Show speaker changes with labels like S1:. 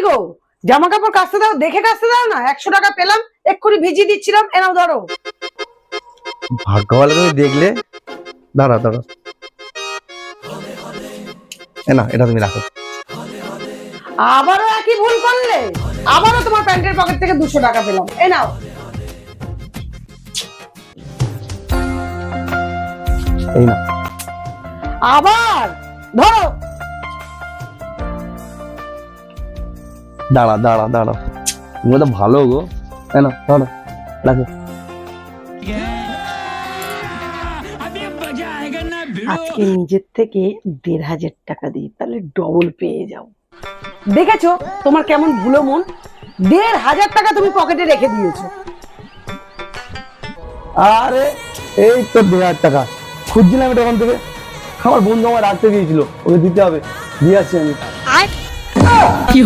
S1: গো, জামা কাপড় কাচতে দাও, দেখে কাচতে দাও না। 100 টাকা পেলাম, এক্ষুনি ভিজিয়ে দিচ্ছিলাম, এনাও ধরো।
S2: ভাগ্য ভালো তুমি দেখলে। দাঁড়া দাঁড়া, না এটা তুমি রাখো।
S1: আবারও একই ভুল করলে। আবারও তোমার প্যান্টের পকেট থেকে 200 টাকা পেলাম, এ নাও।
S2: এই না,
S1: আবার ধরো।
S2: দাঁড়া দাঁড়া দাঁড়া, তুমি তো ভালো গো। না দাঁড়া, রাখো।
S1: আজকে নিজের থেকে 1500 টাকা দিই, তাহলে ডবল পেয়ে যাও। দেখেছো তোমার কেমন ভুলো মন। 1500 টাকা তুমি পকেটে রেখে দিয়েছো।
S2: আরে এই তো 2000 টাকা খুঁজছিলাম এটা ওখান থেকে। আমার বন্ধু আমার রাখতে গিয়েছিল, ওকে দিতে হবে, দিয়ে আসছি আমি।
S1: কি